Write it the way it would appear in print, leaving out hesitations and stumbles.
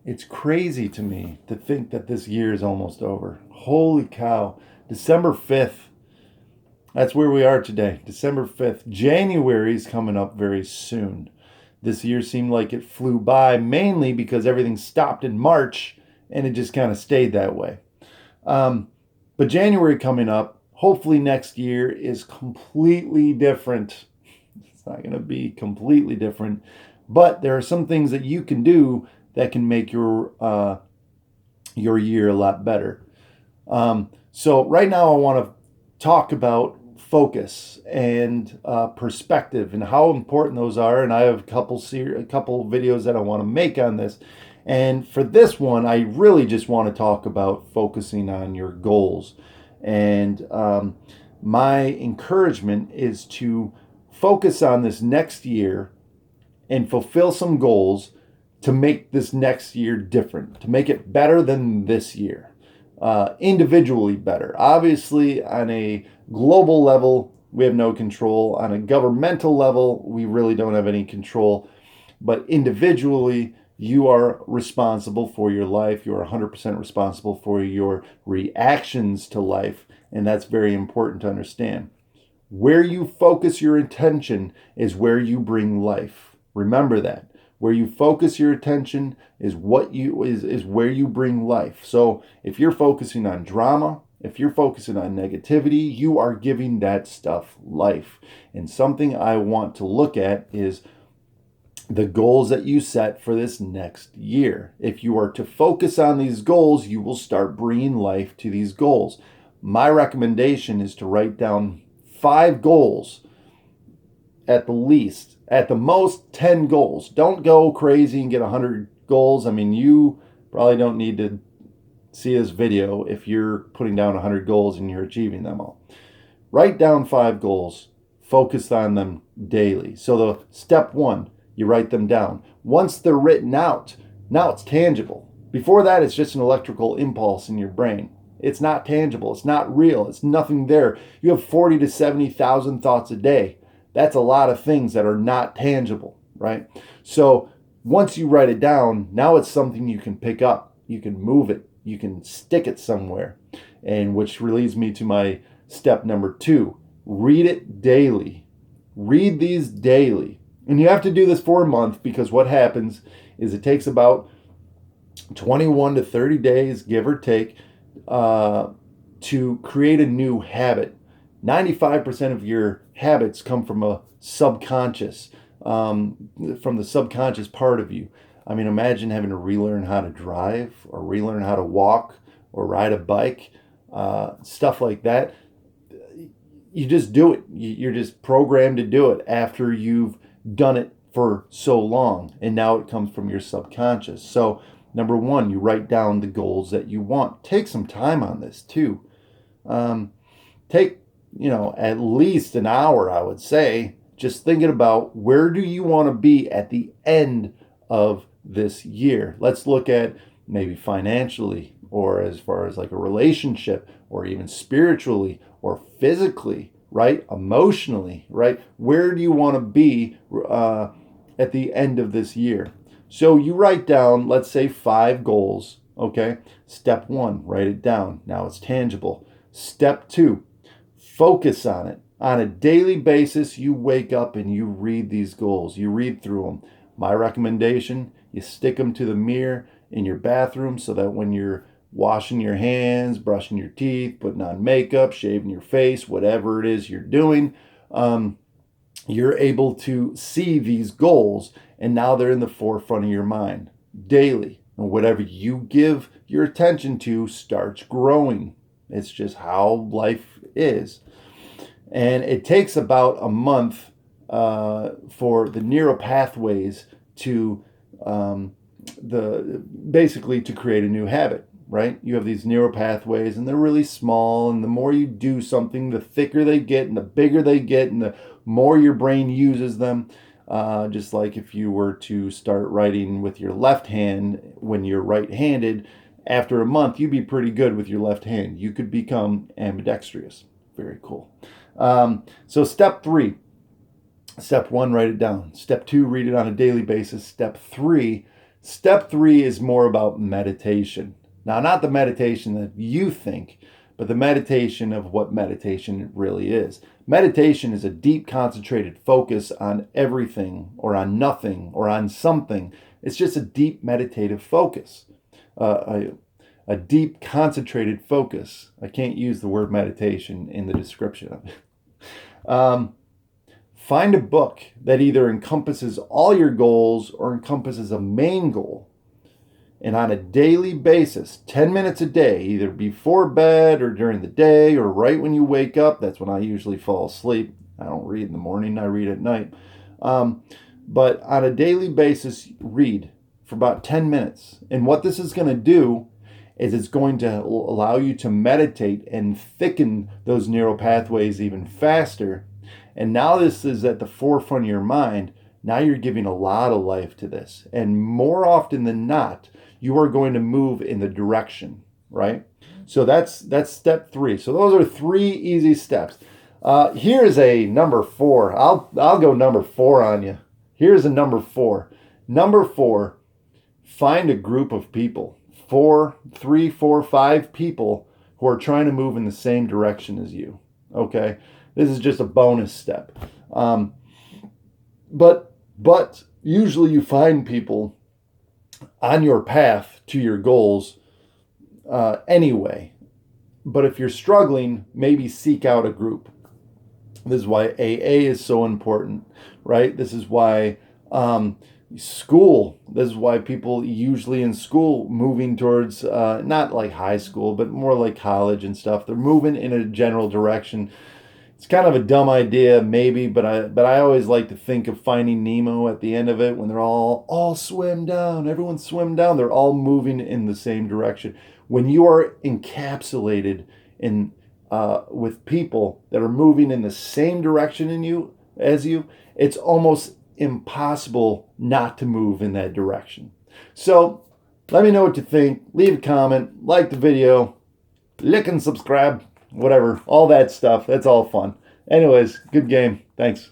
It's crazy to me to think that this year is almost over. Holy cow. December 5th. That's where we are today. December 5th. January is coming up very soon. This year seemed like it flew by, mainly because everything stopped in March and it just kind of stayed that way. But January coming up, hopefully next year is completely different. It's not going to be completely different, but there are some things that you can do that can make your year a lot better. So right now, I want to talk about focus and perspective and how important those are. And I have a couple videos that I want to make on this. And for this one, I really just want to talk about focusing on your goals. And my encouragement is to focus on this next year and fulfill some goals to make this next year different, to make it better than this year, individually better. Obviously, on a global level, we have no control. On a governmental level, we really don't have any control. But individually, you are responsible for your life. You are 100% responsible for your reactions to life. And that's very important to understand. Where you focus your attention is where you bring life. Remember that. Where you focus your attention is where you bring life. So if you're focusing on drama, if you're focusing on negativity, you are giving that stuff life. And something I want to look at is the goals that you set for this next year. If you are to focus on these goals, you will start bringing life to these goals. My recommendation is to write down 5 goals at the least, at the most 10 goals. Don't go crazy and get 100 goals. I mean, you probably don't need to see this video if you're putting down 100 goals and you're achieving them all. Write down 5 goals, focus on them daily. So the step 1, you write them down. Once they're written out, now it's tangible. Before that, it's just an electrical impulse in your brain. It's not tangible. It's not real. It's nothing there. You have 40 to 70,000 thoughts a day. That's a lot of things that are not tangible, right? So once you write it down, now it's something you can pick up. You can move it. You can stick it somewhere. And which leads me to my step number 2. Read it daily. Read these daily. And you have to do this for a month, because what happens is it takes about 21 to 30 days, give or take, to create a new habit. 95% of your habits come from a subconscious, from the subconscious part of you. I mean, imagine having to relearn how to drive or relearn how to walk or ride a bike, stuff like that. You just do it. You're just programmed to do it after you've done it for so long, and now it comes from your subconscious. So number 1, you write down the goals that you want. Take some time on this too. Take at least an hour, I would say, just thinking about where do you want to be at the end of this year. Let's look at maybe financially, or as far as like a relationship, or even spiritually, or physically, right? Emotionally, right? Where do you want to be at the end of this year? So you write down, let's say 5 goals, okay? Step 1, write it down. Now it's tangible. Step 2, focus on it. On a daily basis, you wake up and you read these goals. You read through them. My recommendation, you stick them to the mirror in your bathroom so that when you're washing your hands, brushing your teeth, putting on makeup, shaving your face, whatever it is you're doing, you're able to see these goals, and now they're in the forefront of your mind daily. And whatever you give your attention to starts growing. It's just how life is. And it takes about a month for the neural pathways to basically to create a new habit, right? You have these neural pathways, and they're really small, and the more you do something, the thicker they get and the bigger they get, and the more your brain uses them. Just like if you were to start writing with your left hand when you're right-handed, after a month, you'd be pretty good with your left hand. You could become ambidextrous. Very cool. So step 3. Step 1, write it down. Step 2, read it on a daily basis. Step 3, Step 3 is more about meditation. Now, not the meditation that you think, but the meditation of what meditation really is. Meditation is a deep, concentrated focus on everything or on nothing or on something. It's just a deep meditative focus, a deep, concentrated focus. I can't use the word meditation in the description of it. Find a book that either encompasses all your goals or encompasses a main goal. And on a daily basis, 10 minutes a day, either before bed or during the day or right when you wake up, that's when I usually fall asleep. I don't read in the morning, I read at night. But on a daily basis, read for about 10 minutes. And what this is going to do is it's going to allow you to meditate and thicken those neural pathways even faster. And now this is at the forefront of your mind. Now you're giving a lot of life to this. And more often than not, you are going to move in the direction, right? So that's step 3. So those are 3 easy steps. Here's a number 4. I'll go number 4 on you. Here's a number 4. Number 4, find a group of people. 3, 4, 5 people who are trying to move in the same direction as you. Okay? This is just a bonus step. But usually you find people on your path to your goals anyway. But if you're struggling, maybe seek out a group. This is why AA is so important, right? This is why school, this is why people usually in school moving towards, not like high school, but more like college and stuff. They're moving in a general direction. It's kind of a dumb idea, maybe, but I always like to think of Finding Nemo at the end of it when they're all swim down. Everyone swim down. They're all moving in the same direction. When you are encapsulated in with people that are moving in the same direction as you, it's almost impossible not to move in that direction. So let me know what you think. Leave a comment, like the video, lick and subscribe. Whatever, all that stuff. That's all fun. Anyways, good game. Thanks.